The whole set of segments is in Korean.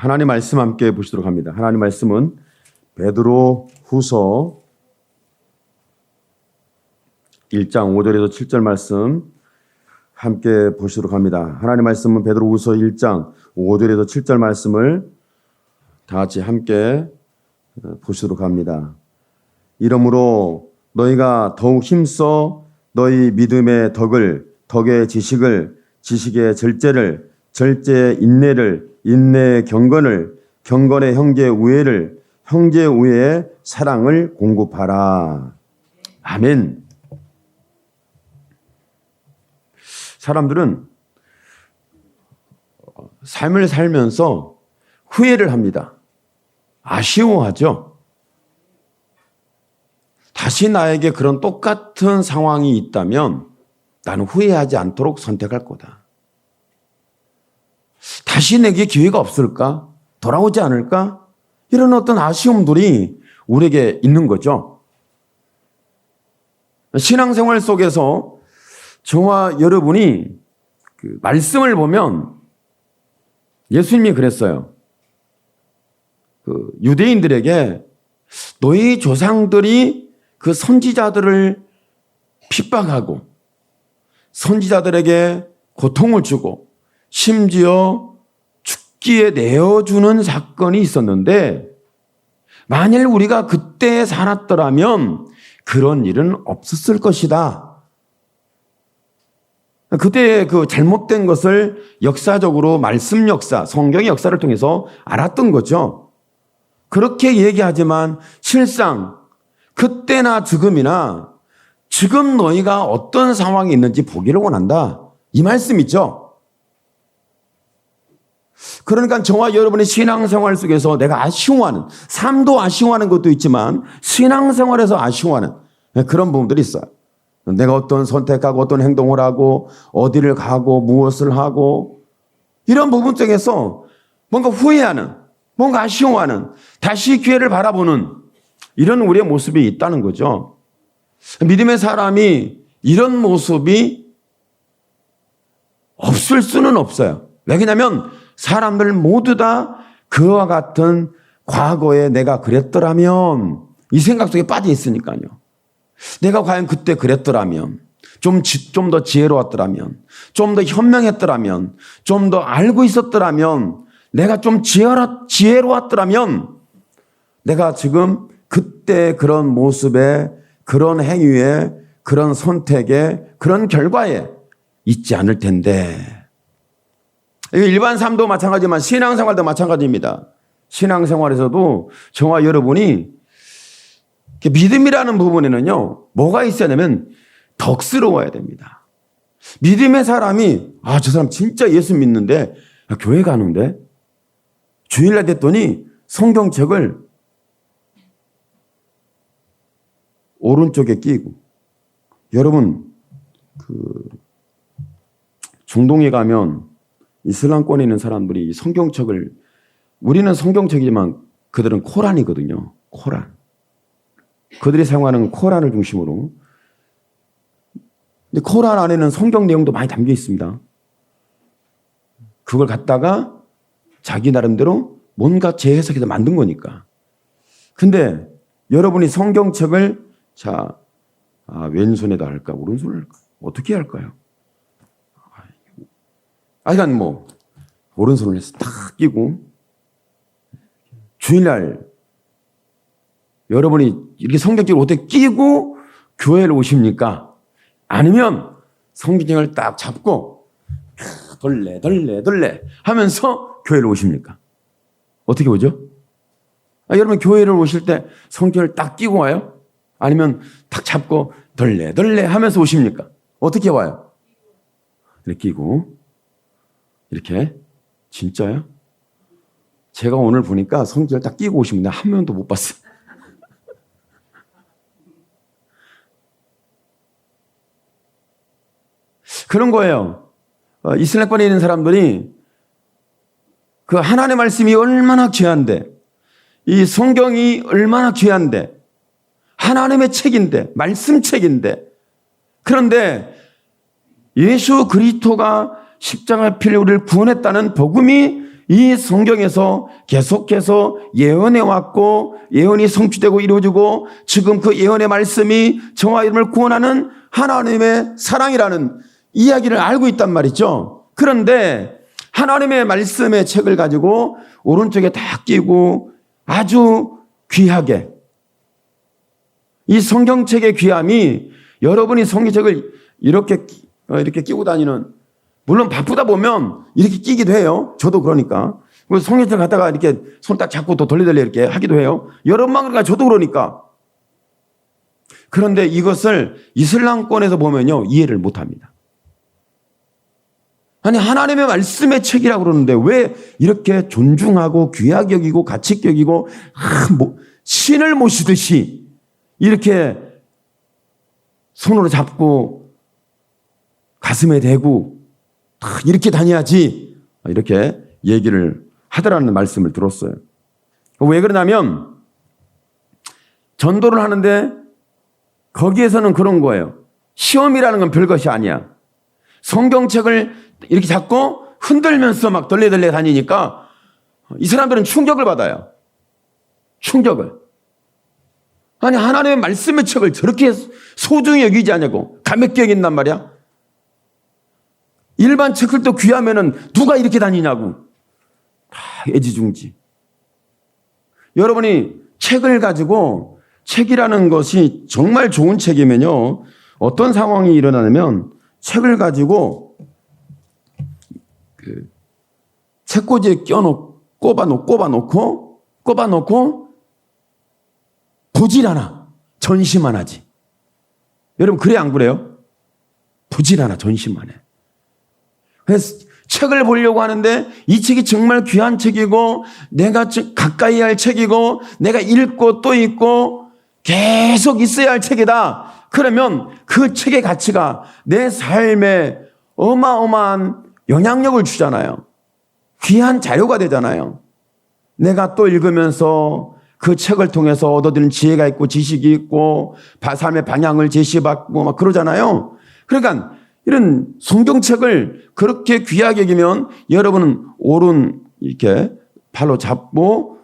하나님 말씀 함께 보시도록 합니다. 하나님 말씀은 베드로 후서 1장 5절에서 7절 말씀 함께 보시도록 합니다. 하나님 말씀은 베드로 후서 1장 5절에서 7절 말씀을 다 같이 함께 보시도록 합니다. 이러므로 너희가 더욱 힘써 너희 믿음의 덕의 지식의 절제를, 절제의 인내를, 인내의 경건을, 경건의 형제의 우애를, 형제의 우애의 사랑을 공급하라. 아멘. 사람들은 삶을 살면서 후회를 합니다. 아쉬워하죠. 다시 나에게 그런 똑같은 상황이 있다면 나는 후회하지 않도록 선택할 거다. 다시 내게 기회가 없을까? 돌아오지 않을까? 이런 어떤 아쉬움들이 우리에게 있는 거죠. 신앙생활 속에서 저와 여러분이 그 말씀을 보면 예수님이 그랬어요. 그 유대인들에게 너희 조상들이 그 선지자들을 핍박하고 선지자들에게 고통을 주고 심지어 죽기에 내어주는 사건이 있었는데 만일 우리가 그때 살았더라면 그런 일은 없었을 것이다. 그때 그 잘못된 것을 역사적으로 말씀 역사, 성경의 역사를 통해서 알았던 거죠. 그렇게 얘기하지만 실상 그때나 지금이나 지금 너희가 어떤 상황이 있는지 보기를 원한다. 이 말씀이죠. 그러니까 저와 여러분의 신앙생활 속에서 내가 아쉬워하는, 삶도 아쉬워하는 것도 있지만 신앙생활에서 아쉬워하는 그런 부분들이 있어요. 내가 어떤 선택하고 어떤 행동을 하고 어디를 가고 무엇을 하고 이런 부분 쪽에서 뭔가 후회하는, 뭔가 아쉬워하는, 다시 기회를 바라보는 이런 우리의 모습이 있다는 거죠. 믿음의 사람이 이런 모습이 없을 수는 없어요. 왜냐하면 사람들 모두 다 그와 같은 과거에 내가 그랬더라면 이 생각 속에 빠져 있으니까요. 내가 과연 그때 그랬더라면, 좀 더 지혜로웠더라면, 좀 더 현명했더라면, 좀 더 알고 있었더라면, 내가 좀 지혜로웠더라면, 내가 지금 그때 그런 모습에, 그런 행위에, 그런 선택에, 그런 결과에 있지 않을 텐데. 일반 삶도 마찬가지지만 신앙생활도 마찬가지입니다. 신앙생활에서도 저와 여러분이 믿음이라는 부분에는요, 뭐가 있어야 되면 덕스러워야 됩니다. 믿음의 사람이, 저 사람 진짜 예수 믿는데, 교회 가는데, 주일날 됐더니 성경책을 오른쪽에 끼고, 여러분, 중동에 가면 이슬람권에 있는 사람들이 성경책을, 우리는 성경책이지만 그들은 코란이거든요. 코란. 그들이 사용하는 코란을 중심으로. 근데 코란 안에는 성경 내용도 많이 담겨 있습니다. 그걸 갖다가 자기 나름대로 뭔가 재해석해서 만든 거니까. 근데 여러분이 성경책을 왼손에다 할까, 오른손에 할까? 어떻게 할까요? 그러니까 오른손을 해서 탁 끼고, 주일날 여러분이 이렇게 성경책을 어떻게 끼고 교회를 오십니까? 아니면 성경책을 딱 잡고 돌래 하면서 교회를 오십니까? 어떻게 오죠? 여러분 교회를 오실 때 성경을 딱 끼고 와요? 아니면 딱 잡고 돌래 하면서 오십니까? 어떻게 와요? 이렇게 끼고 이렇게. 진짜요? 제가 오늘 보니까 성경을 딱 끼고 오신 분들 한 명도 못 봤어요. 그런 거예요. 이슬람권에 있는 사람들이 그 하나님의 말씀이 얼마나 귀한데, 이 성경이 얼마나 귀한데, 하나님의 책인데, 말씀책인데, 그런데 예수 그리스도가 십자가에 필려 우리를 구원했다는 복음이 이 성경에서 계속해서 예언해 왔고 예언이 성취되고 이루어지고 지금 그 예언의 말씀이 저와 여러분을 구원하는 하나님의 사랑이라는 이야기를 알고 있단 말이죠. 그런데 하나님의 말씀의 책을 가지고 오른쪽에 다 끼고 아주 귀하게, 이 성경책의 귀함이 여러분이 성경책을 이렇게 끼고 다니는, 물론 바쁘다 보면 이렇게 끼기도 해요. 저도 그러니까. 성경책 갖다가 이렇게 손 딱 잡고 또 돌리돌리 이렇게 하기도 해요. 여러분만 그러니까 저도 그러니까. 그런데 이것을 이슬람권에서 보면요, 이해를 못 합니다. 아니, 하나님의 말씀의 책이라고 그러는데 왜 이렇게 존중하고 귀하게 여기고 가치 여기고 신을 모시듯이 이렇게 손으로 잡고 가슴에 대고 이렇게 다녀야지, 이렇게 얘기를 하더라는 말씀을 들었어요. 왜 그러냐면 전도를 하는데 거기에서는 그런 거예요. 시험이라는 건 별것이 아니야. 성경책을 이렇게 잡고 흔들면서 막 덜레덜레 다니니까 이 사람들은 충격을 받아요. 충격을. 아니, 하나님의 말씀의 책을 저렇게 소중히 여기지 않냐고, 가볍게 여긴단 말이야. 일반 책을 또 귀하면은 누가 이렇게 다니냐고. 다 애지중지. 여러분이 책을 가지고, 책이라는 것이 정말 좋은 책이면요, 어떤 상황이 일어나냐면 책을 가지고 그 책꽂이에 꼽아놓고 보질 않아. 전시만 하지. 여러분, 그래 안 그래요? 보질 않아. 전시만 해. 그래서 책을 보려고 하는데 이 책이 정말 귀한 책이고 내가 가까이 할 책이고 내가 읽고 또 읽고 계속 있어야 할 책이다. 그러면 그 책의 가치가 내 삶에 어마어마한 영향력을 주잖아요. 귀한 자료가 되잖아요. 내가 또 읽으면서 그 책을 통해서 얻어들은 지혜가 있고 지식이 있고 삶의 방향을 제시받고 막 그러잖아요. 그러니까 이런 성경책을 그렇게 귀하게 여기면 여러분은 오른 이렇게 발로 잡고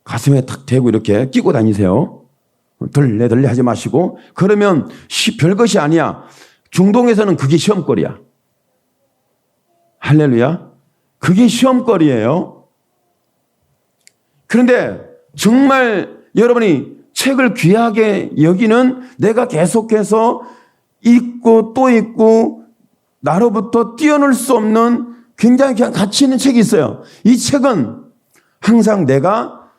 가슴에 탁 대고 이렇게 끼고 다니세요. 덜레덜레 하지 마시고. 그러면 별것이 아니야. 중동에서는 그게 시험거리야. 할렐루야. 그게 시험거리예요. 그런데 정말 여러분이 책을 귀하게 여기는, 내가 계속해서 읽고 또 읽고 나로부터 떼어놓을 수 없는 굉장히 가치 있는 책이 있어요. 이 책은 항상 내가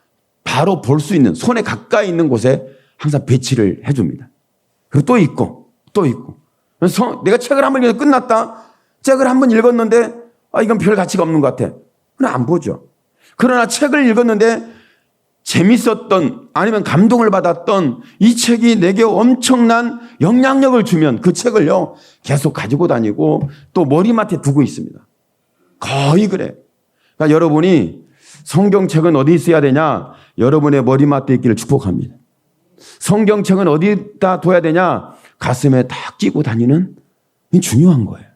바로 볼 수 있는, 손에 가까이 있는 곳에 항상 배치를 해줍니다. 그리고 또 읽고 또 읽고. 그래서 내가 책을 한번 읽어 끝났다. 책을 한번 읽었는데 이건 별 가치가 없는 것 같아. 그럼 안 보죠. 그러나 책을 읽었는데 재밌었던, 아니면 감동을 받았던 이 책이 내게 엄청난 영향력을 주면 그 책을요 계속 가지고 다니고 또 머리맡에 두고 있습니다. 거의 그래. 그러니까 여러분이 성경책은 어디 있어야 되냐? 여러분의 머리맡에 있기를 축복합니다. 성경책은 어디다 둬야 되냐? 가슴에 딱 끼고 다니는, 게 중요한 거예요.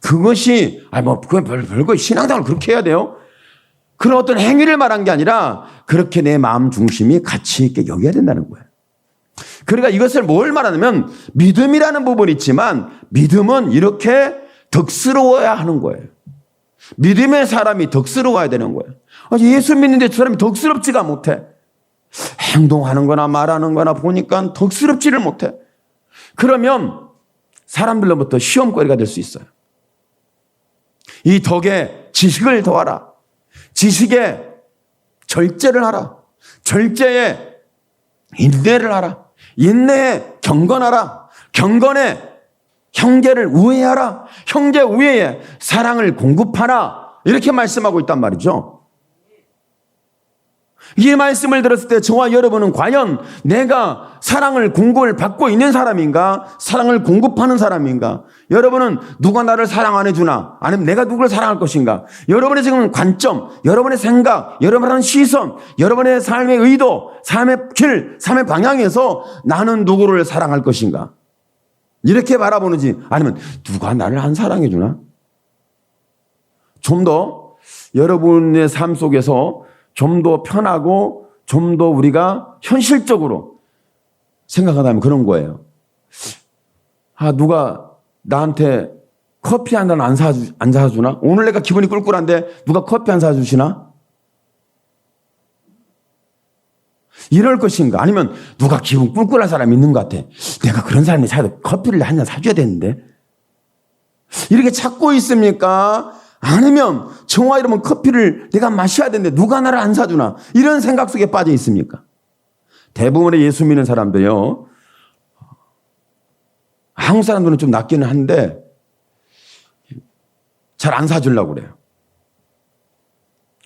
그것이 그건 별거 신앙생활을 그렇게 해야 돼요? 그런 어떤 행위를 말한 게 아니라 그렇게 내 마음 중심이 가치 있게 여겨야 된다는 거예요. 그러니까 이것을 뭘 말하냐면 믿음이라는 부분이 있지만 믿음은 이렇게 덕스러워야 하는 거예요. 믿음의 사람이 덕스러워야 되는 거예요. 예수 믿는데 저 사람이 덕스럽지가 못해. 행동하는 거나 말하는 거나 보니까 덕스럽지를 못해. 그러면 사람들로부터 시험거리가 될 수 있어요. 이 덕에 지식을 더하라. 지식에 절제를 하라. 절제에 인내를 하라. 인내에 경건하라. 경건에 형제를 우애하라. 형제 우애에 사랑을 공급하라. 이렇게 말씀하고 있단 말이죠. 이 말씀을 들었을 때 저와 여러분은 과연 내가 사랑을 공급을 받고 있는 사람인가? 사랑을 공급하는 사람인가? 여러분은 누가 나를 사랑 안 해주나? 아니면 내가 누구를 사랑할 것인가? 여러분의 지금 관점, 여러분의 생각, 여러분의 시선, 여러분의 삶의 의도, 삶의 길, 삶의 방향에서 나는 누구를 사랑할 것인가? 이렇게 바라보는지, 아니면 누가 나를 안 사랑해 주나? 좀 더 여러분의 삶 속에서 좀 더 편하고 좀 더 우리가 현실적으로 생각하다면 그런 거예요. 누가 나한테 커피 한 잔 안 사주나? 오늘 내가 기분이 꿀꿀한데 누가 커피 안 사주시나? 이럴 것인가? 아니면 누가 기분 꿀꿀한 사람이 있는 것 같아. 내가 그런 사람이 사도 커피를 한 잔 사줘야 되는데. 이렇게 찾고 있습니까? 아니면 정화 이러면 커피를 내가 마셔야 되는데 누가 나를 안 사주나? 이런 생각 속에 빠져 있습니까? 대부분의 예수 믿는 사람들요. 한국 사람들은 좀 낫기는 한데 잘 안 사주려고 그래요.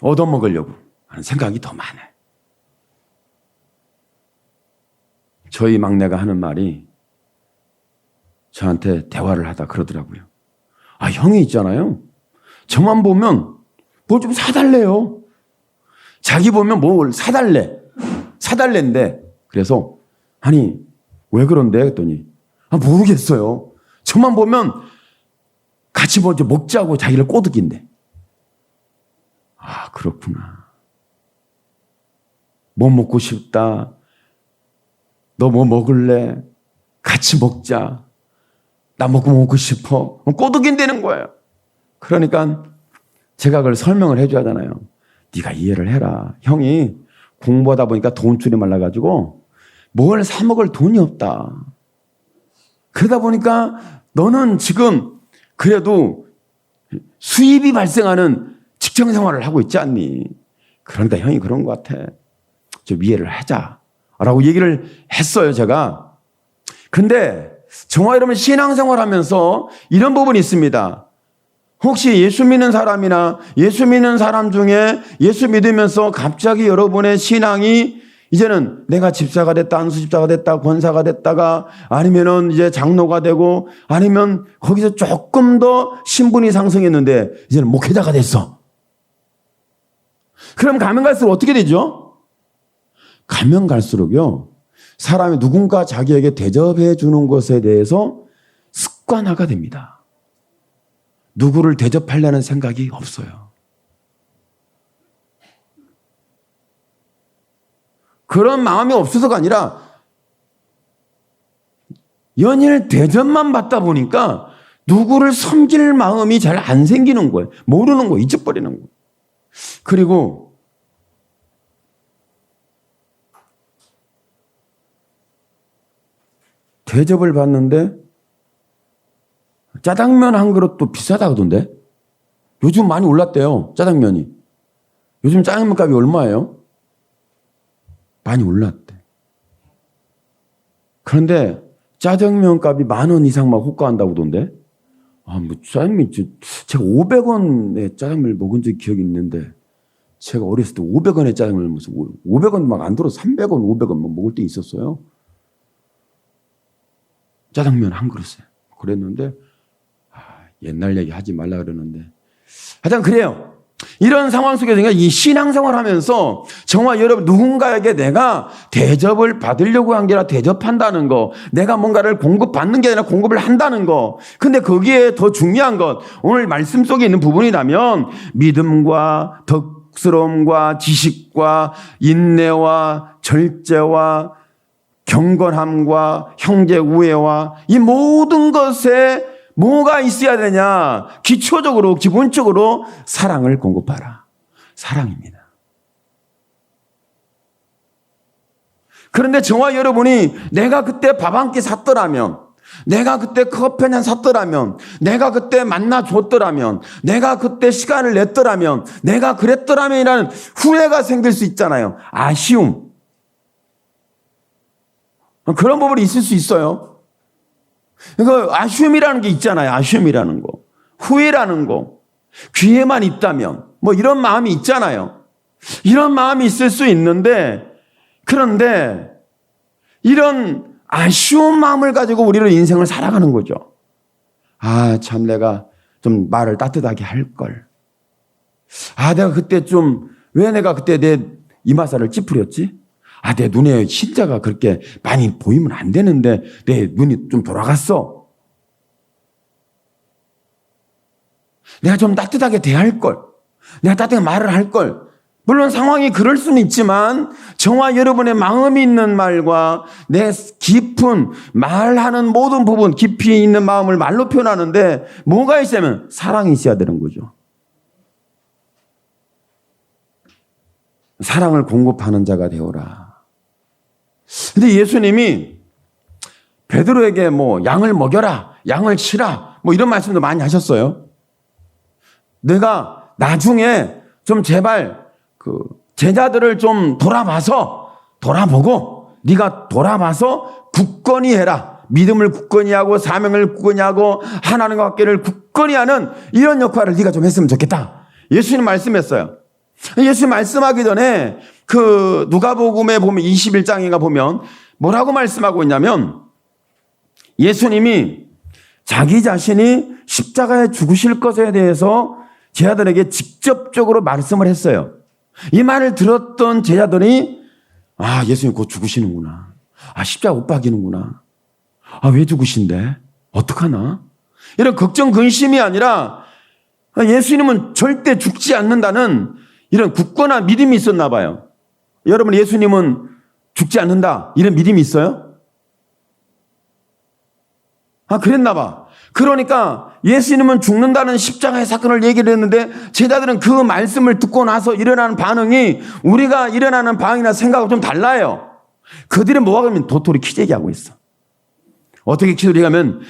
얻어먹으려고 하는 생각이 더 많아요. 저희 막내가 하는 말이 저한테 대화를 하다 그러더라고요. 형이 있잖아요. 저만 보면 뭘 좀 사달래요. 자기 보면 뭘 사달래인데 그래서 아니 왜 그런데 했더니 모르겠어요. 저만 보면 같이 먼저 먹자고 자기를 꼬드긴대. 그렇구나. 뭐 먹고 싶다. 너 뭐 먹을래? 같이 먹자. 나 먹고 싶어. 꼬드긴다는 거예요. 그러니까 제가 그걸 설명을 해줘야 하잖아요. 네가 이해를 해라. 형이 공부하다 보니까 돈줄이 말라가지고 뭘 사 먹을 돈이 없다. 그러다 보니까 너는 지금 그래도 수입이 발생하는 직장 생활을 하고 있지 않니? 그러니까 형이 그런 것 같아. 좀 이해를 하자라고 얘기를 했어요, 제가. 근데 정화 여러분 신앙생활 하면서 이런 부분이 있습니다. 혹시 예수 믿는 사람이나 예수 믿는 사람 중에 예수 믿으면서 갑자기 여러분의 신앙이 이제는 내가 집사가 됐다, 안수집사가 됐다, 권사가 됐다가 아니면은 이제 장로가 되고 아니면 거기서 조금 더 신분이 상승했는데 이제는 목회자가 됐어. 그럼 가면 갈수록 어떻게 되죠? 가면 갈수록요. 사람이 누군가 자기에게 대접해 주는 것에 대해서 습관화가 됩니다. 누구를 대접하려는 생각이 없어요. 그런 마음이 없어서가 아니라 연일 대접만 받다 보니까 누구를 섬길 마음이 잘 안 생기는 거예요. 모르는 거예요. 잊어버리는 거예요. 그리고 대접을 받는데 짜장면 한 그릇도 비싸다던데? 요즘 많이 올랐대요. 짜장면이. 요즘 짜장면 값이 얼마예요? 많이 올랐대. 그런데 짜장면 값이 10,000원 이상 막 호가한다고 하던데? 짜장면, 제가 500원에 짜장면을 먹은 적이 기억이 있는데, 제가 어렸을 때 500원에 짜장면을 무슨 500원 막 안 들어서 300원, 500원 막 먹을 때 있었어요. 짜장면 한 그릇에. 그랬는데, 옛날 얘기 하지 말라 그러는데. 하여튼 그래요. 이런 상황 속에서 이 신앙생활 하면서 정말 여러분 누군가에게 내가 대접을 받으려고 한 게 아니라 대접한다는 거, 내가 뭔가를 공급받는 게 아니라 공급을 한다는 거. 근데 거기에 더 중요한 것, 오늘 말씀 속에 있는 부분이라면 믿음과 덕스러움과 지식과 인내와 절제와 경건함과 형제 우애와 이 모든 것에 뭐가 있어야 되냐? 기초적으로, 기본적으로 사랑을 공급하라. 사랑입니다. 그런데 저와 여러분이 내가 그때 밥 한 끼 샀더라면, 내가 그때 커피 한 잔 샀더라면, 내가 그때 만나줬더라면, 내가 그때 시간을 냈더라면, 내가 그랬더라면이라는 후회가 생길 수 있잖아요. 아쉬움. 그런 부분이 있을 수 있어요. 그러니까 아쉬움이라는 게 있잖아요. 아쉬움이라는 거. 후회라는 거. 귀에만 있다면. 뭐 이런 마음이 있잖아요. 이런 마음이 있을 수 있는데, 그런데 이런 아쉬운 마음을 가지고 우리는 인생을 살아가는 거죠. 참 내가 좀 말을 따뜻하게 할 걸. 내가 그때 왜 내가 그때 내 이마살을 찌푸렸지? 내 눈에 흰자가 그렇게 많이 보이면 안 되는데 내 눈이 좀 돌아갔어. 내가 좀 따뜻하게 대할 걸. 내가 따뜻하게 말을 할 걸. 물론 상황이 그럴 수는 있지만 저와 여러분의 마음이 있는 말과 내 깊은 말하는 모든 부분, 깊이 있는 마음을 말로 표현하는데 뭐가 있으면 사랑이 있어야 되는 거죠. 사랑을 공급하는 자가 되어라. 근데 예수님이 베드로에게 뭐 양을 먹여라, 양을 치라, 뭐 이런 말씀도 많이 하셨어요. 내가 나중에 좀 제발 제자들을 좀 돌아보고 네가 돌아봐서 굳건히 해라. 믿음을 굳건히 하고 사명을 굳건히 하고 하나님과 관계를 굳건히 하는 이런 역할을 네가 좀 했으면 좋겠다. 예수님 말씀했어요. 예수님 말씀하기 전에 누가복음에 보면 21장인가 보면 뭐라고 말씀하고 있냐면 예수님이 자기 자신이 십자가에 죽으실 것에 대해서 제자들에게 직접적으로 말씀을 했어요. 이 말을 들었던 제자들이 예수님 곧 죽으시는구나. 십자가 못 박이는구나. 왜 죽으신대? 어떡하나? 이런 걱정 근심이 아니라 예수님은 절대 죽지 않는다는 이런 굳건한 믿음이 있었나 봐요. 여러분 예수님은 죽지 않는다 이런 믿음이 있어요? 그랬나 봐. 그러니까 예수님은 죽는다는 십자가의 사건을 얘기를 했는데 제자들은 그 말씀을 듣고 나서 일어나는 반응이 우리가 일어나는 반응이나 생각하고 좀 달라요. 그들은 뭐가 그러면 도토리 키재기하고 있어. 어떻게 키재기하면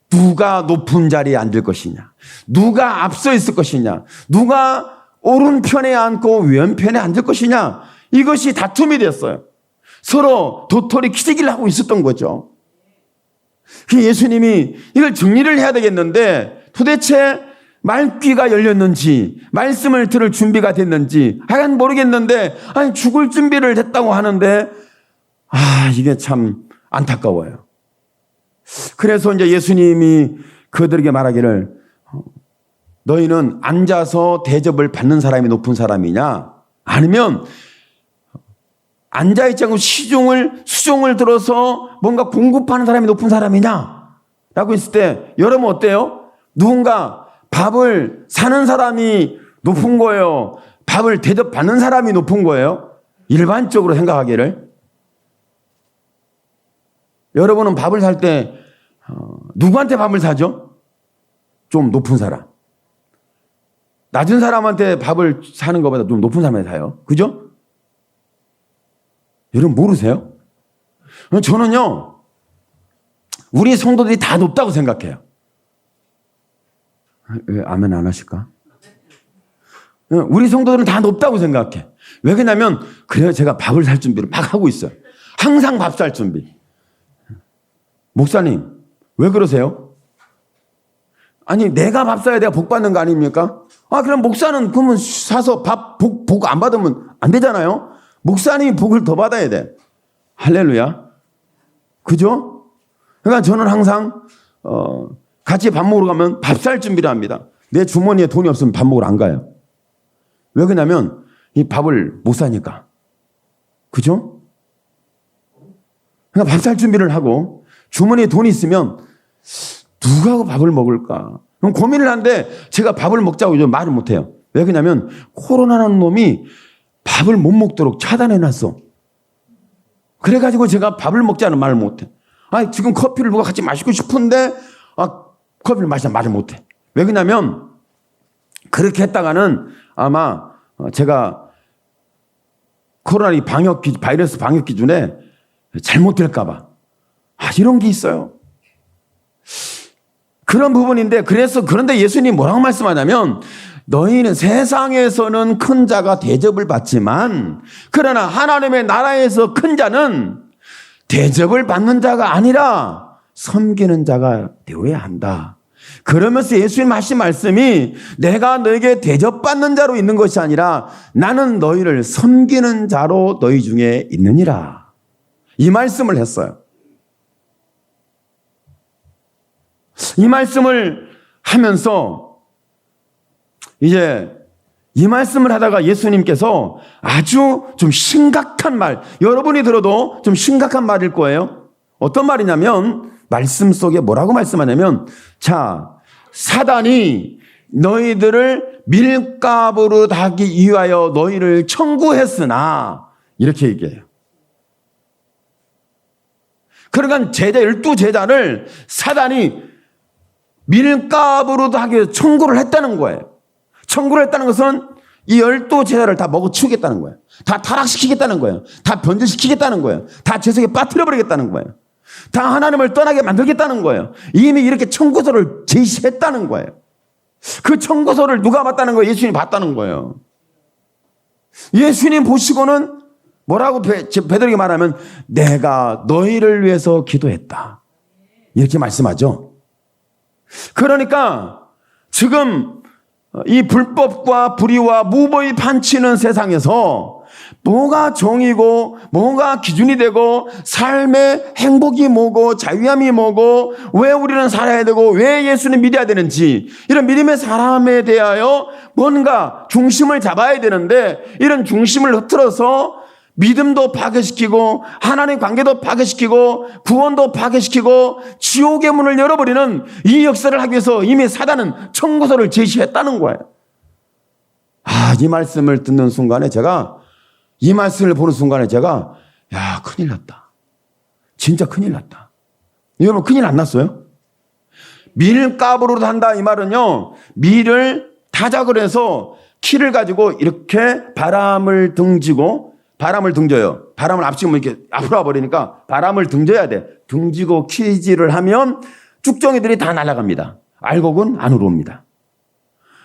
누가 높은 자리에 앉을 것이냐, 누가 앞서 있을 것이냐, 누가 오른편에 앉고 왼편에 앉을 것이냐, 이것이 다툼이 됐어요. 서로 도토리 키재기를 하고 있었던 거죠. 예수님이 이걸 정리를 해야 되겠는데 도대체 말귀가 열렸는지 말씀을 들을 준비가 됐는지 하여간 모르겠는데 죽을 준비를 했다고 하는데 이게 참 안타까워요. 그래서 이제 예수님이 그들에게 말하기를 너희는 앉아서 대접을 받는 사람이 높은 사람이냐 아니면 앉아있지 않고 수종을 들어서 뭔가 공급하는 사람이 높은 사람이냐? 라고 했을 때, 여러분 어때요? 누군가 밥을 사는 사람이 높은 거예요? 밥을 대접받는 사람이 높은 거예요? 일반적으로 생각하기를. 여러분은 밥을 살 때, 누구한테 밥을 사죠? 좀 높은 사람. 낮은 사람한테 밥을 사는 것보다 좀 높은 사람한테 사요. 그죠? 여러분 모르세요? 저는요, 우리 성도들이 다 높다고 생각해요. 왜 아멘 안 하실까? 우리 성도들은 다 높다고 생각해. 왜 그러냐면, 그래요. 제가 밥을 살 준비를 막 하고 있어요. 항상 밥 살 준비. 목사님, 왜 그러세요? 아니, 내가 밥 사야 내가 복 받는 거 아닙니까? 그럼 목사는 그러면 사서 복 안 받으면 안 되잖아요? 목사님이 복을 더 받아야 돼. 할렐루야. 그죠? 그러니까 저는 항상 같이 밥 먹으러 가면 밥 살 준비를 합니다. 내 주머니에 돈이 없으면 밥 먹으러 안 가요. 왜 그러냐면 이 밥을 못 사니까. 그죠? 그러니까 밥 살 준비를 하고 주머니에 돈이 있으면 누가 밥을 먹을까? 그럼 고민을 하는데 제가 밥을 먹자고 말을 못 해요. 왜 그러냐면 코로나라는 놈이 밥을 못 먹도록 차단해놨어. 그래가지고 제가 밥을 먹자는 말을 못해. 지금 커피를 누가 같이 마시고 싶은데, 커피를 마시자 말을 못해. 왜 그러냐면, 그렇게 했다가는 아마 제가 코로나 바이러스 방역 기준에 잘못될까봐. 이런 게 있어요. 그런 부분인데, 그런데 예수님이 뭐라고 말씀하냐면, 너희는 세상에서는 큰 자가 대접을 받지만 그러나 하나님의 나라에서 큰 자는 대접을 받는 자가 아니라 섬기는 자가 되어야 한다. 그러면서 예수님 하신 말씀이 내가 너에게 대접받는 자로 있는 것이 아니라 나는 너희를 섬기는 자로 너희 중에 있느니라. 이 말씀을 했어요. 이 말씀을 하면서 이제 이 말씀을 하다가 예수님께서 아주 좀 심각한 말, 여러분이 들어도 좀 심각한 말일 거예요. 어떤 말이냐면 말씀 속에 뭐라고 말씀하냐면 사단이 너희들을 밀가부로 하기 위하여 너희를 청구했으나 이렇게 얘기해요. 그러니까 제자 12제자를 사단이 밀가부로도 하기 위해서 청구를 했다는 거예요. 청구를 했다는 것은 이 12제자를 다 먹어치우겠다는 거예요. 다 타락시키겠다는 거예요. 다 변질시키겠다는 거예요. 다 죄속에 빠뜨려버리겠다는 거예요. 다 하나님을 떠나게 만들겠다는 거예요. 이미 이렇게 청구서를 제시했다는 거예요. 그 청구서를 누가 봤다는 거예요? 예수님이 봤다는 거예요. 예수님 보시고는 뭐라고 베드로에게 말하면 내가 너희를 위해서 기도했다. 이렇게 말씀하죠. 그러니까 지금 이 불법과 불의와 무법이 판치는 세상에서 뭐가 정의고 뭐가 기준이 되고 삶의 행복이 뭐고 자유함이 뭐고 왜 우리는 살아야 되고 왜 예수는 믿어야 되는지 이런 믿음의 사람에 대하여 뭔가 중심을 잡아야 되는데 이런 중심을 흐트러서 믿음도 파괴시키고 하나님 관계도 파괴시키고 구원도 파괴시키고 지옥의 문을 열어버리는 이 역사를 하기 위해서 이미 사단은 청구서를 제시했다는 거예요. 이 말씀을 듣는 순간에 이 말씀을 보는 순간에 제가 큰일 났다. 진짜 큰일 났다. 여러분 큰일 안 났어요? 밀가부로 한다 이 말은요. 밀을 타작을 해서 키를 가지고 이렇게 바람을 등져요. 바람을 앞치면 이렇게 앞으로 와버리니까 바람을 등져야 돼. 등지고 키질을 하면 쭉정이들이 다 날아갑니다. 알곡은 안으로 옵니다.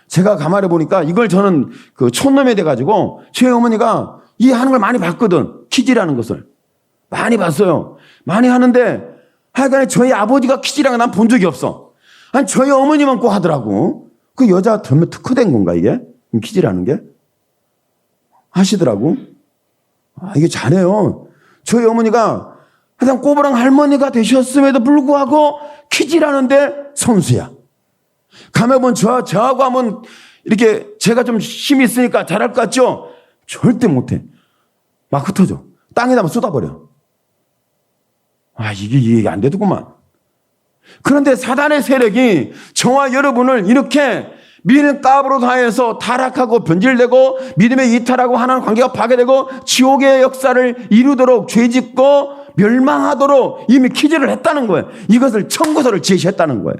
제가 가만히 보니까 이걸 저는 그 촌놈이 돼가지고 저희 어머니가 이 하는 걸 많이 봤거든. 키질하는 것을. 많이 봤어요. 많이 하는데 하여간에 저희 아버지가 키질하는 건 난 본 적이 없어. 아니 저희 어머니만 꼭 하더라고. 그 여자 전면 특허된 건가 이게? 키질하는 게? 하시더라고. 이게 잘해요. 저희 어머니가 항상 꼬부랑 할머니가 되셨음에도 불구하고 키질하는데 선수야. 가면 저하고 하면 이렇게 제가 좀 힘이 있으니까 잘할 것 같죠? 절대 못해. 막 흩어져. 땅에다 쏟아버려. 이게 안 되더구만. 그런데 사단의 세력이 저와 여러분을 이렇게 밀가부로 하여서 타락하고 변질되고 믿음의 이탈하고 하나님 관계가 파괴되고 지옥의 역사를 이루도록 죄짓고 멸망하도록 이미 키질을 했다는 거예요. 이것을 청구서를 제시했다는 거예요.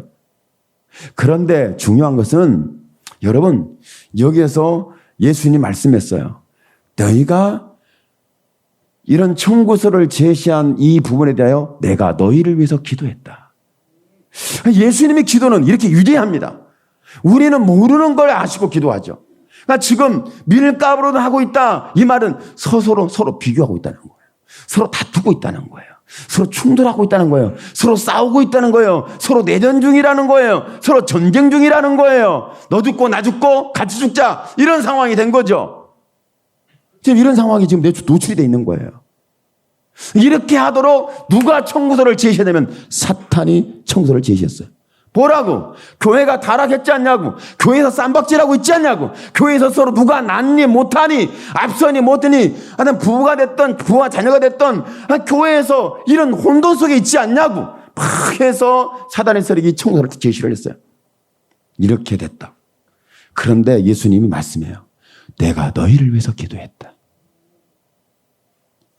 그런데 중요한 것은 여러분 여기에서 예수님이 말씀했어요. 너희가 이런 청구서를 제시한 이 부분에 대하여 내가 너희를 위해서 기도했다. 예수님의 기도는 이렇게 위대합니다. 우리는 모르는 걸 아시고 기도하죠. 그러니까 지금 밀가부로 하고 있다. 이 말은 서로 비교하고 있다는 거예요. 서로 다투고 있다는 거예요. 서로 충돌하고 있다는 거예요. 서로 싸우고 있다는 거예요. 서로 내전 중이라는 거예요. 서로 전쟁 중이라는 거예요. 너 죽고 나 죽고 같이 죽자. 이런 상황이 된 거죠. 지금 이런 상황이 지금 노출이 돼 있는 거예요. 이렇게 하도록 누가 청구서를 제시하냐면 사탄이 청구서를 제시했어요. 뭐라고? 교회가 타락했지 않냐고. 교회에서 쌈박질하고 있지 않냐고. 교회에서 서로 누가 낫니 못하니 앞서니 못하니 하여튼 부부가 됐던 부와 자녀가 됐던 교회에서 이런 혼돈 속에 있지 않냐고 막 해서 사단의 세력이 청구서를 제시를 했어요. 이렇게 됐다. 그런데 예수님이 말씀해요. 내가 너희를 위해서 기도했다.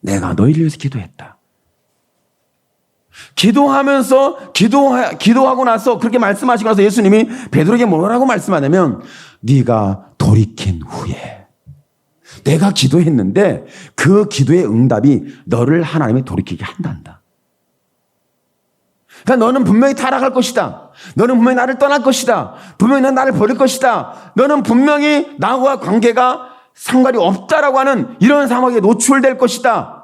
내가 너희를 위해서 기도했다. 기도하고 나서 그렇게 말씀하시고 나서 예수님이 베드로에게 뭐라고 말씀하냐면 네가 돌이킨 후에 내가 기도했는데 그 기도의 응답이 너를 하나님이 돌이키게 한단다. 그러니까 너는 분명히 타락할 것이다. 너는 분명히 나를 떠날 것이다. 분명히 넌 나를 버릴 것이다. 너는 분명히 나와 관계가 상관이 없다라고 하는 이런 상황에 노출될 것이다.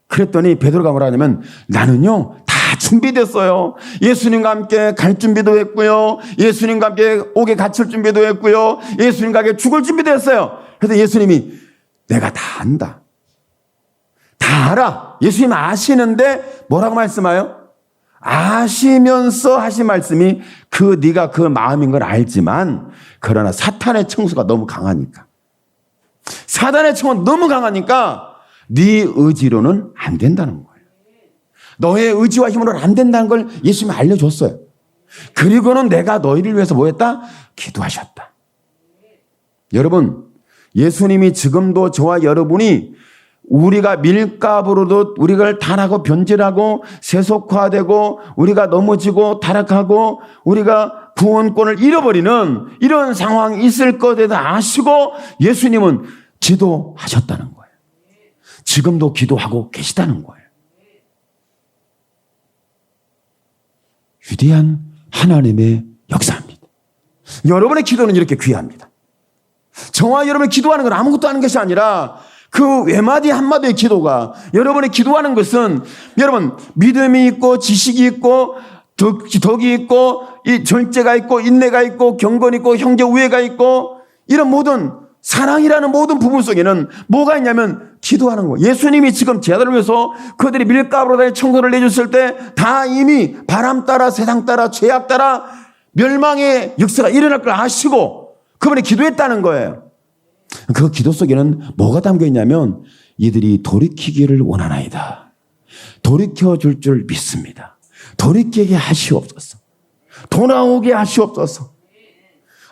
그랬더니 베드로가 뭐라 하냐면 나는요 다 준비됐어요. 예수님과 함께 갈 준비도 했고요. 예수님과 함께 옥에 갇힐 준비도 했고요. 예수님과 함께 죽을 준비도 했어요. 그래서 예수님이 내가 다 안다. 다 알아. 예수님 아시는데 뭐라고 말씀해요? 아시면서 하신 말씀이 네가 그 마음인 걸 알지만 그러나 사탄의 청수가 너무 강하니까 사단의 청은 너무 강하니까 네 의지로는 안 된다는 거예요. 너의 의지와 힘으로는 안 된다는 걸 예수님이 알려줬어요. 그리고는 내가 너희를 위해서 뭐 했다? 기도하셨다. 여러분, 예수님이 지금도 저와 여러분이 우리가 밀가부르듯 우리가 타락하고 변질하고 세속화되고 우리가 넘어지고 타락하고 우리가 구원권을 잃어버리는 이런 상황이 있을 것에 대해서 아시고 예수님은 기도하셨다는 거예요. 지금도 기도하고 계시다는 거예요. 위대한 하나님의 역사입니다. 여러분의 기도는 이렇게 귀합니다. 저와 여러분이 기도하는 건 아무것도 하는 것이 아니라 그 외마디 한마디의 기도가 여러분이 기도하는 것은 여러분 믿음이 있고 지식이 있고 덕이 있고 이 절제가 있고 인내가 있고 경건이 있고 형제 우애가 있고 이런 모든 사랑이라는 모든 부분 속에는 뭐가 있냐면 기도하는 거예요. 예수님이 지금 제자들을 위해서 그들이 밀가부로 청소를 내줬을 때 다 이미 바람 따라 세상 따라 죄악 따라 멸망의 역사가 일어날 걸 아시고 그분이 기도했다는 거예요. 그 기도 속에는 뭐가 담겨 있냐면 이들이 돌이키기를 원하나이다. 돌이켜줄 줄 믿습니다. 돌이키게 하시옵소서. 돌아오게 하시옵소서.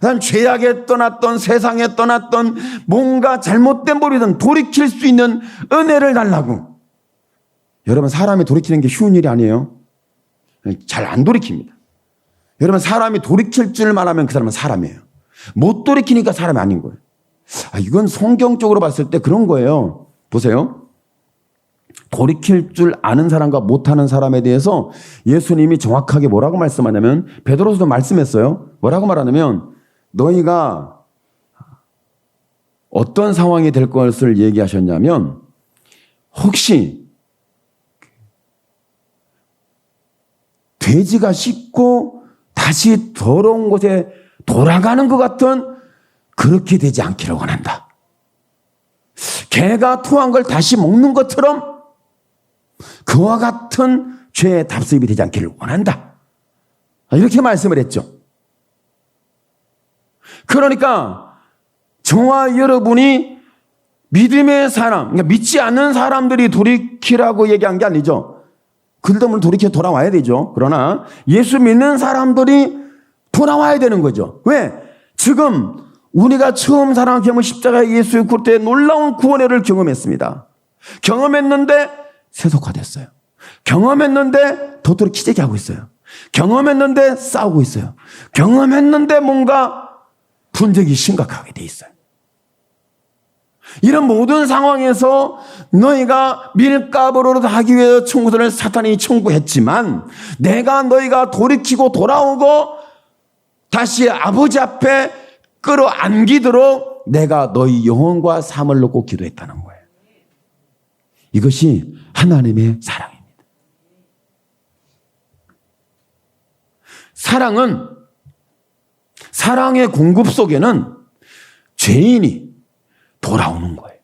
난 죄악에 떠났던 세상에 떠났던 뭔가 잘못된 버리든 돌이킬 수 있는 은혜를 달라고. 여러분 사람이 돌이키는 게 쉬운 일이 아니에요. 잘 안 돌이킵니다. 여러분 사람이 돌이킬 줄만 하면 그 사람은 사람이에요. 못 돌이키니까 사람이 아닌 거예요. 이건 성경적으로 봤을 때 그런 거예요. 보세요. 돌이킬 줄 아는 사람과 못하는 사람에 대해서 예수님이 정확하게 뭐라고 말씀하냐면 베드로서도 말씀했어요. 뭐라고 말하냐면 너희가 어떤 상황이 될 것을 얘기하셨냐면 혹시 돼지가 씻고 다시 더러운 곳에 돌아가는 것 같은 그렇게 되지 않기를 원한다. 개가 토한 걸 다시 먹는 것처럼 그와 같은 죄의 답습이 되지 않기를 원한다. 이렇게 말씀을 했죠. 그러니까 저와 여러분이 믿음의 사람, 그러니까 믿지 않는 사람들이 돌이키라고 얘기한 게 아니죠. 그들도 물론 돌이켜 돌아와야 되죠. 그러나 예수 믿는 사람들이 돌아와야 되는 거죠. 왜? 지금 우리가 처음 사랑한 경험 십자가의 예수의 굴대에 놀라운 구원회를 경험했습니다. 경험했는데 세속화됐어요. 경험했는데 도토리 키재기 하고 있어요. 경험했는데 싸우고 있어요. 경험했는데 뭔가 분쟁이 심각하게 돼 있어요. 이런 모든 상황에서 너희가 밀가부르듯 하기 위해 청구들을 사탄이 청구했지만 내가 너희가 돌이키고 돌아오고 다시 아버지 앞에 끌어안기도록 내가 너희 영혼과 삶을 놓고 기도했다는 거예요. 이것이 하나님의 사랑입니다. 사랑은 사랑의 공급 속에는 죄인이 돌아오는 거예요.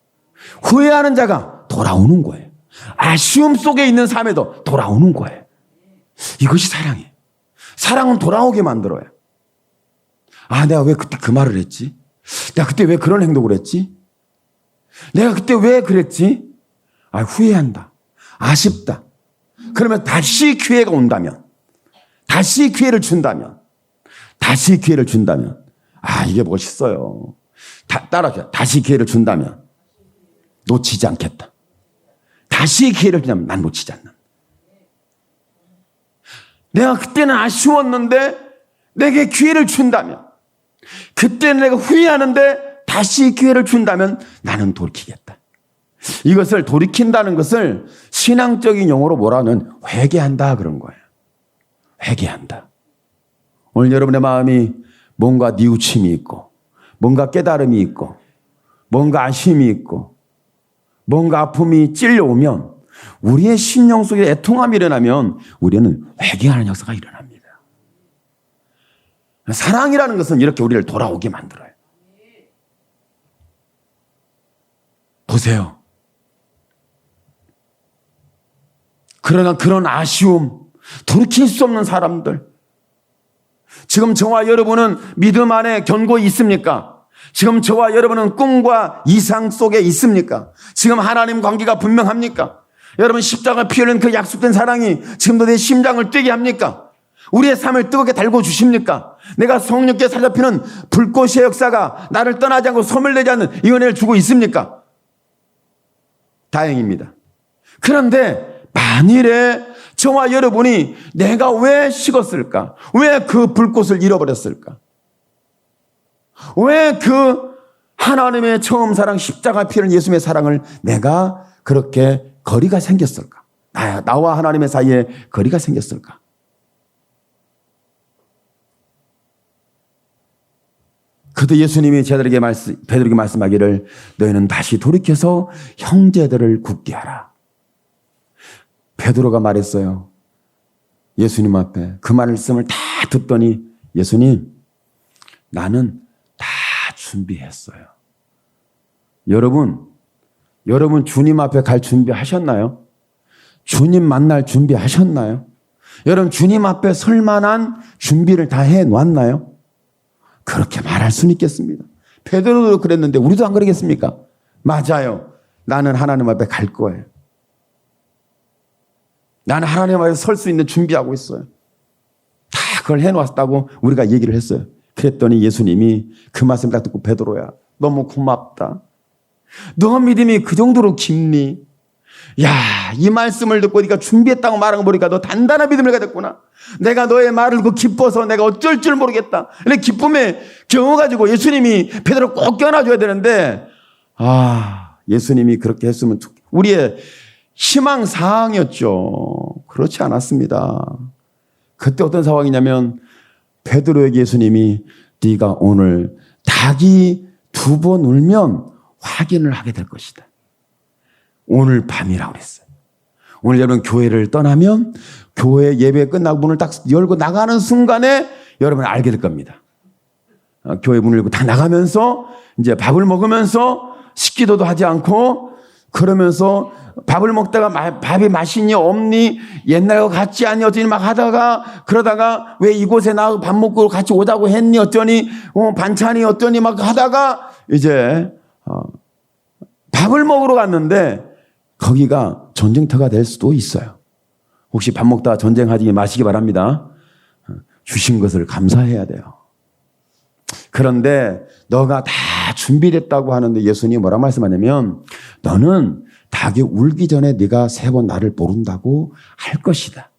후회하는 자가 돌아오는 거예요. 아쉬움 속에 있는 삶에도 돌아오는 거예요. 이것이 사랑이에요. 사랑은 돌아오게 만들어요. 내가 왜 그때 그 말을 했지? 내가 그때 왜 그런 행동을 했지? 내가 그때 왜 그랬지? 후회한다. 아쉽다. 그러면 다시 기회가 온다면, 다시 기회를 준다면, 이게 멋있어요. 따라서 다시 기회를 준다면 놓치지 않겠다. 다시 기회를 주냐면 난 놓치지 않는다. 내가 그때는 아쉬웠는데 내게 기회를 준다면, 그때는 내가 후회하는데 다시 기회를 준다면 나는 돌이키겠다. 이것을 돌이킨다는 것을 신앙적인 용어로 뭐라는 회개한다 그런 거예요. 회개한다. 오늘 여러분의 마음이 뭔가 뉘우침이 있고 뭔가 깨달음이 있고 뭔가 아쉬움이 있고 뭔가 아픔이 찔려오면 우리의 심령 속에 애통함이 일어나면 우리는 회개하는 역사가 일어납니다. 사랑이라는 것은 이렇게 우리를 돌아오게 만들어요. 보세요. 그러나 그런 아쉬움, 돌이킬 수 없는 사람들. 지금 저와 여러분은 믿음 안에 견고히 있습니까? 지금 저와 여러분은 꿈과 이상 속에 있습니까? 지금 하나님 관계가 분명합니까? 여러분 십자가 피 흘린 그 약속된 사랑이 지금도 내 심장을 뛰게 합니까? 우리의 삶을 뜨겁게 달궈 주십니까? 내가 성령께 사로잡히는 불꽃의 역사가 나를 떠나지 않고 소멸되지 않는 이 은혜를 주고 있습니까? 다행입니다. 그런데 만일에 저와 여러분이 내가 왜 식었을까? 왜 그 불꽃을 잃어버렸을까? 왜 그 하나님의 처음 사랑 십자가 피를 예수님의 사랑을 내가 그렇게 거리가 생겼을까? 나와 하나님의 사이에 거리가 생겼을까? 그때 예수님이 베드로에게 말씀하기를 너희는 다시 돌이켜서 형제들을 굳게 하라. 베드로가 말했어요. 예수님 앞에 그 말씀을 다 듣더니 예수님, 나는 다 준비했어요. 여러분 주님 앞에 갈 준비하셨나요? 주님 만날 준비하셨나요? 여러분 주님 앞에 설 만한 준비를 다 해놨나요? 그렇게 말할 수는 있겠습니다. 베드로도 그랬는데 우리도 안 그러겠습니까? 맞아요. 나는 하나님 앞에 갈 거예요. 나는 하나님 앞에 설 수 있는 준비하고 있어요. 다 그걸 해놨다고 우리가 얘기를 했어요. 그랬더니 예수님이 그 말씀 딱 듣고 베드로야, 너무 고맙다. 너 믿음이 그 정도로 깊니? 야, 이 말씀을 듣고 네가 준비했다고 말한 거 보니까 너 단단한 믿음을 가졌구나. 내가 너의 말을 듣고 기뻐서 내가 어쩔 줄 모르겠다. 이렇게 기쁨에 겨워가지고 예수님이 베드로 꼭 껴안아줘야 되는데, 예수님이 그렇게 했으면 우리의 희망사항이었죠. 그렇지 않았습니다. 그때 어떤 상황이냐면 베드로에게 예수님이 네가 오늘 닭이 2번 울면 확인을 하게 될 것이다. 오늘 밤이라고 그랬어요. 오늘 여러분 교회를 떠나면 교회 예배 끝나고 문을 딱 열고 나가는 순간에 여러분 알게 될 겁니다. 교회 문을 열고 다 나가면서 이제 밥을 먹으면서 식기도도 하지 않고 그러면서 밥을 먹다가 밥이 맛있니 없니 옛날과 같지 않니 어쩌니 막 하다가 그러다가 왜 이곳에 나 밥 먹고 같이 오자고 했니 어쩌니 반찬이 어쩌니 막 하다가 이제 밥을 먹으러 갔는데 거기가 전쟁터가 될 수도 있어요. 혹시 밥 먹다가 전쟁하지 마시기 바랍니다. 주신 것을 감사해야 돼요. 그런데 너가 다 준비됐다고 하는데 예수님이 뭐라 말씀하냐면 너는 닭이 울기 전에 네가 3번 나를 모른다고 할 것이다.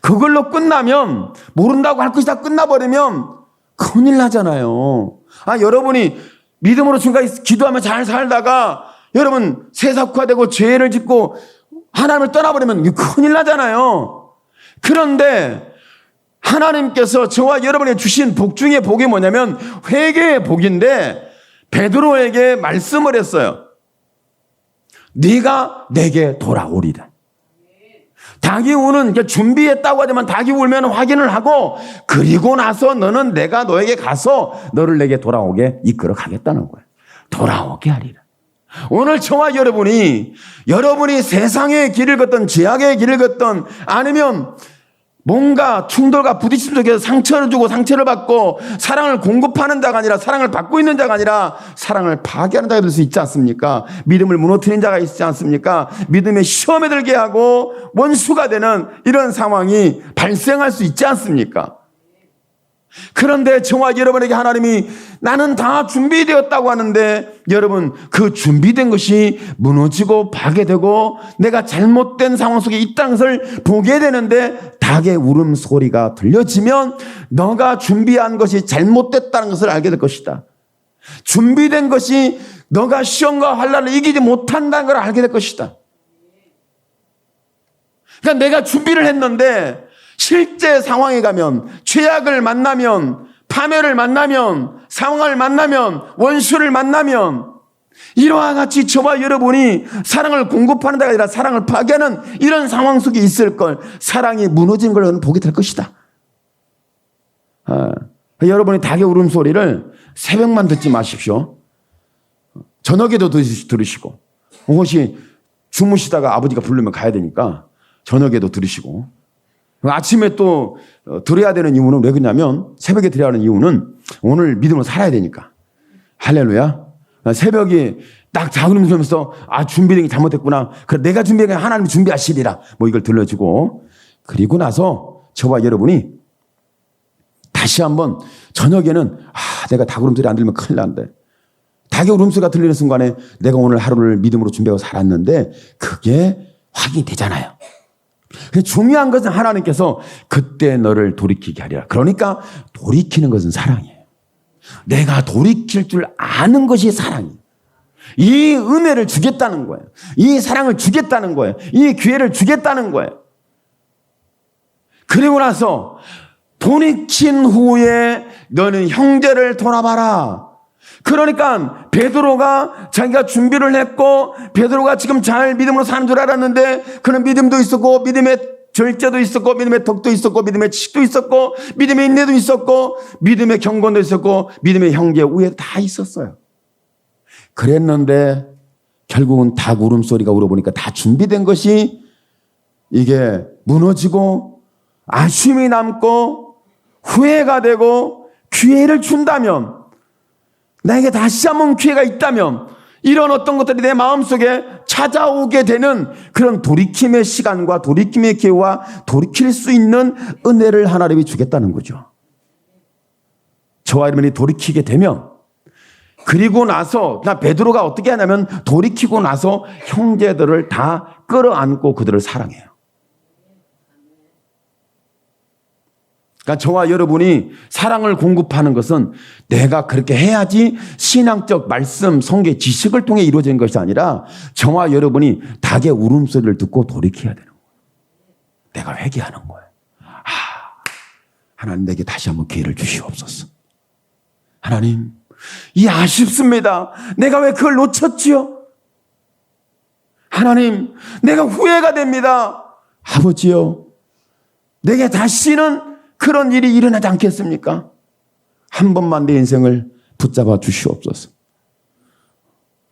그걸로 끝나면 모른다고 할 것이다 끝나버리면 큰일 나잖아요. 여러분이 믿음으로 지금까지 기도하며 잘 살다가 여러분 세속화되고 죄를 짓고 하나님을 떠나버리면 큰일 나잖아요. 그런데 하나님께서 저와 여러분에게 주신 복 중에 복이 뭐냐면 회개의 복인데 베드로에게 말씀을 했어요. 네가 내게 돌아오리라. 닭이 우는 준비했다고 하지만 닭이 울면 확인을 하고 그리고 나서 너는 내가 너에게 가서 너를 내게 돌아오게 이끌어 가겠다는 거예요. 돌아오게 하리라. 오늘 저와 여러분이 세상의 길을 걷던 죄악의 길을 걷던 아니면 뭔가 충돌과 부딪힘 속에서 상처를 주고 상처를 받고 사랑을 공급하는 자가 아니라 사랑을 받고 있는 자가 아니라 사랑을 파괴하는 자가 될 수 있지 않습니까? 믿음을 무너뜨리는 자가 있지 않습니까? 믿음의 시험에 들게 하고 원수가 되는 이런 상황이 발생할 수 있지 않습니까? 그런데 저와 여러분에게 하나님이 나는 다 준비되었다고 하는데 여러분 그 준비된 것이 무너지고 파괴되고 내가 잘못된 상황 속에 있다는 것을 보게 되는데 닭의 울음소리가 들려지면 너가 준비한 것이 잘못됐다는 것을 알게 될 것이다. 준비된 것이 너가 시험과 환난을 이기지 못한다는 걸 알게 될 것이다. 그러니까 내가 준비를 했는데 실제 상황에 가면 죄악을 만나면 파멸을 만나면 상황을 만나면 원수를 만나면 이와 같이 저와 여러분이 사랑을 공급하는 데가 아니라 사랑을 파괴하는 이런 상황 속에 있을 걸 사랑이 무너진 걸 보게 될 것이다. 여러분이 닭의 울음소리를 새벽만 듣지 마십시오. 저녁에도 들으시고 혹시 주무시다가 아버지가 부르면 가야 되니까 저녁에도 들으시고 아침에 또 들어야 되는 이유는 왜 그러냐면 새벽에 들어야 하는 이유는 오늘 믿음으로 살아야 되니까. 할렐루야. 새벽에 딱 작은 음성에서 준비된 게 잘못됐구나. 그래 내가 준비한 게 하나님이 준비하시리라. 이걸 들려주고 그리고 나서 저와 여러분이 다시 한번 저녁에는 내가 닭 울음소리 안 들리면 큰일 난대. 닭의 울음소리가 들리는 순간에 내가 오늘 하루를 믿음으로 준비하고 살았는데 그게 확인이 되잖아요. 중요한 것은 하나님께서 그때 너를 돌이키게 하리라. 그러니까 돌이키는 것은 사랑이에요. 내가 돌이킬 줄 아는 것이 사랑이에요. 이 은혜를 주겠다는 거예요. 이 사랑을 주겠다는 거예요. 이 기회를 주겠다는 거예요. 그리고 나서 돌이킨 후에 너는 형제를 돌아봐라. 그러니까 베드로가 자기가 준비를 했고 베드로가 지금 잘 믿음으로 사는 줄 알았는데 그는 믿음도 있었고 믿음의 절제도 있었고 믿음의 덕도 있었고 믿음의 지식도 있었고 믿음의 인내도 있었고 믿음의 경건도 있었고 믿음의 형제 우애도 다 있었어요. 그랬는데 결국은 닭 울음소리가 울어보니까 다 준비된 것이 이게 무너지고 아쉬움이 남고 후회가 되고 기회를 준다면 나에게 다시 한번 기회가 있다면 이런 어떤 것들이 내 마음속에 찾아오게 되는 그런 돌이킴의 시간과 돌이킴의 기회와 돌이킬 수 있는 은혜를 하나님이 주겠다는 거죠. 저와 여러분이 돌이키게 되면 그리고 나서 베드로가 어떻게 하냐면 돌이키고 나서 형제들을 다 끌어안고 그들을 사랑해요. 그러니까 저와 여러분이 사랑을 공급하는 것은 내가 그렇게 해야지 신앙적 말씀, 성경 지식을 통해 이루어지는 것이 아니라 저와 여러분이 닭의 울음소리를 듣고 돌이켜야 되는 거예요. 내가 회개하는 거예요. 하나님 내게 다시 한번 기회를 주시옵소서. 하나님, 이 아쉽습니다. 내가 왜 그걸 놓쳤지요? 하나님, 내가 후회가 됩니다. 아버지요, 내게 다시는 그런 일이 일어나지 않겠습니까? 한 번만 내 인생을 붙잡아 주시옵소서.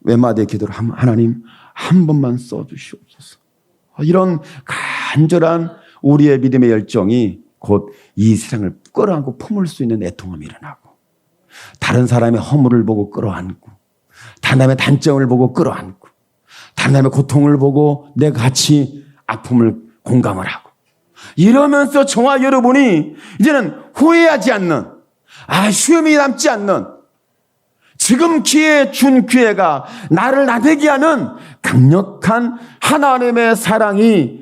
왼마디의 기도를 하나님 한 번만 써주시옵소서. 이런 간절한 우리의 믿음의 열정이 곧 이 세상을 끌어안고 품을 수 있는 애통함이 일어나고 다른 사람의 허물을 보고 끌어안고 다른 사람의 단점을 보고 끌어안고 다른 사람의 고통을 보고 내가 같이 아픔을 공감을 하고 이러면서 저와 여러분이 이제는 후회하지 않는 아쉬움이 남지 않는 지금 기회 준 기회가 나를 나대게 하는 강력한 하나님의 사랑이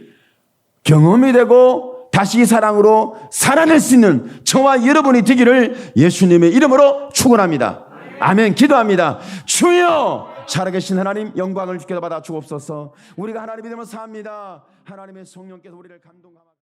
경험이 되고 다시 사랑으로 살아낼 수 있는 저와 여러분이 되기를 예수님의 이름으로 축원합니다. 아멘. 기도합니다. 주여 살아계신 하나님 영광을 주께 받아 주옵소서. 우리가 하나님의 이름으로 삽니다. 하나님의 성령께서 우리를 감동하옵소서.